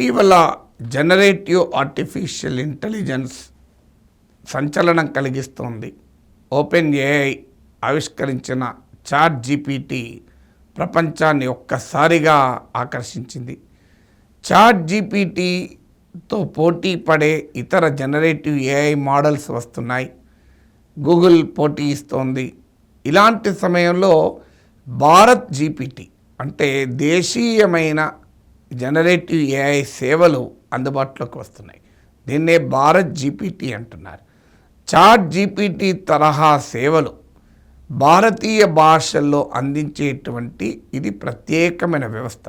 ఇటీవల generative artificial intelligence సంచలనం కలిగిస్తోంది. ఓపెన్ ఏఐ ఆవిష్కరించిన చాట్ జీపీటీ ప్రపంచాన్ని ఒక్కసారిగా ఆకర్షించింది. చాట్ జీపీటీతో పోటీ పడే ఇతర జనరేటివ్ ఏఐ మోడల్స్ వస్తున్నాయి. గూగుల్ పోటీ ఇస్తోంది. ఇలాంటి సమయంలో భారత్ జీపీటీ అంటే దేశీయమైన జనరేటివ్ ఏఐ సేవలు అందుబాటులోకి వస్తున్నాయి. దీన్నే భారత్ జీపీటీ అంటున్నారు. చాట్ జీపీటీ తరహా సేవలు భారతీయ భాషల్లో అందించేటువంటి ఇది ప్రత్యేకమైన వ్యవస్థ.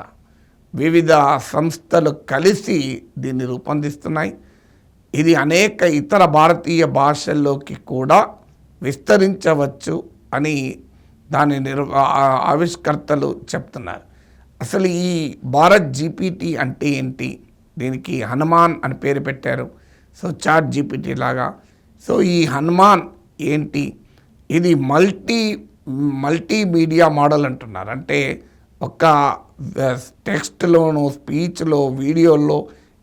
వివిధ సంస్థలు కలిసి దీన్ని రూపొందిస్తున్నాయి. ఇది అనేక ఇతర భారతీయ భాషల్లోకి కూడా విస్తరించవచ్చు అని దాని ఆవిష్కర్తలు చెప్తున్నారు. అసలు ఈ భారత్ జీపీటీ అంటే ఏంటి? దీనికి హనుమాన్ అని పేరు పెట్టారు. సో చాట్ జీపీటీ లాగా. సో ఈ హనుమాన్ ఏంటి? ఇది మల్టీమీడియా మోడల్ అంటున్నారు. అంటే ఒక టెక్స్ట్లోను, స్పీచ్లో, వీడియోల్లో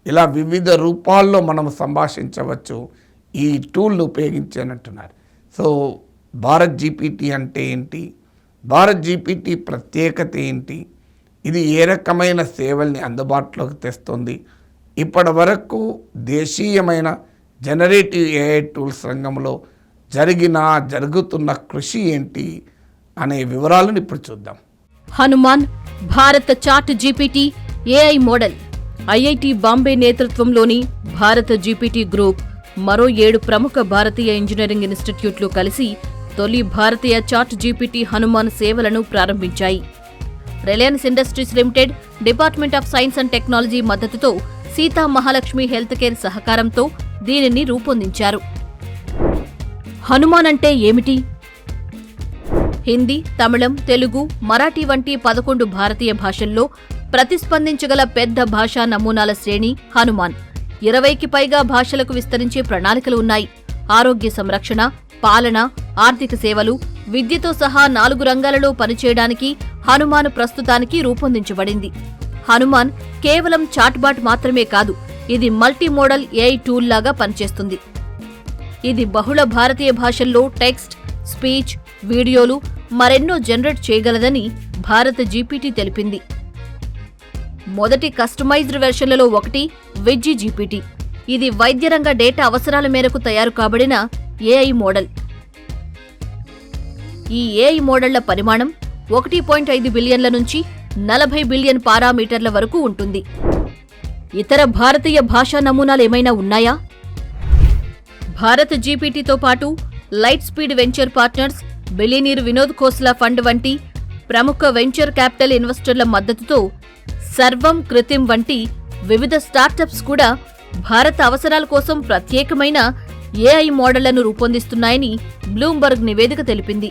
ఇలా వివిధ రూపాల్లో మనం సంభాషించవచ్చు ఈ టూల్ను ఉపయోగించానంటున్నారు. సో భారత్ జీపీటీ అంటే ఏంటి? భారత్ జీపీటీ ప్రత్యేకత ఏంటి? ఇది ఏ రకమైన సేవల్ని అందుబాటులోకి తెస్తుంది? ఇప్పటి వరకు దేశీయమైన జనరేటివ్ ఏఐ టూల్స్ రంగంలో జరుగుతున్న కృషి ఏంటి అనే వివరాలను ఇప్పుడు చూద్దాం. Hanuman Bharat chat GPT AI model. IIT Bombay నేతృత్వంలోని భారత జీపీటీ గ్రూప్ మరో 7 ప్రముఖ భారతీయ ఇంజనీరింగ్ ఇన్స్టిట్యూట్లు కలిసి తొలి భారతీయ చాట్ జీపీటీ హనుమాన్ సేవలను ప్రారంభించాయి. Reliance industries limited, department of science and technology మద్దతుతో సీతా మహాలక్ష్మి హెల్త్ కేర్ సహకారంతో దీనిని రూపొందించారు. హనుమాన్ అంటే ఏమిటి? హిందీ, తమిళం, తెలుగు, మరాఠీ వంటి 11 భారతీయ భాషల్లో ప్రతిస్పందించగల పెద్ద భాషా నమూనాల శ్రేణి హనుమాన్. 20కి పైగా భాషలకు విస్తరించే ప్రణాళికలు ఉన్నాయి. ఆరోగ్య సంరక్షణ, పాలన, ఆర్థిక సేవలు, విద్యతో సహా 4 రంగాలలో పనిచేయడానికి హనుమాన్ ప్రస్తుతానికి రూపొందించబడింది. హనుమాన్ కేవలం చాట్బాట్ మాత్రమే కాదు, ఇది మల్టీ మోడల్ ఏఐ టూల్ లాగా పనిచేస్తుంది. ఇది బహుళ భారతీయ భాషల్లో టెక్స్ట్, స్పీచ్, వీడియోలు మరెన్నో జనరేట్ చేయగలదని భారత జీపీటీ తెలిపింది. మొదటి కస్టమైజ్డ్ వెర్షన్లలో ఒకటి వెజ్జీ జీపీటీ. ఇది వైద్యరంగ డేటా అవసరాల మేరకు తయారు కాబడిన ఏఐ మోడల్. ఈ ఏఐ మోడళ్ల పరిమాణం 1.5 బిలియన్ల నుంచి 40 బిలియన్ పారామీటర్ల వరకు ఉంటుంది. ఇతర భారతీయ భాషా నమూనాలేమైనా ఉన్నాయా? భారత జీపీటీతో పాటు light speed venture partners, billionaire Vinod Khosla fund వంటి ప్రముఖ వెంచర్ క్యాపిటల్ ఇన్వెస్టర్ల మద్దతుతో సర్వం కృత్రిం వంటి వివిధ స్టార్టప్స్ కూడా భారత అవసరాల కోసం ప్రత్యేకమైన ఏఐ మోడళ్లను రూపొందిస్తున్నాయని బ్లూంబర్గ్ నివేదిక తెలిపింది.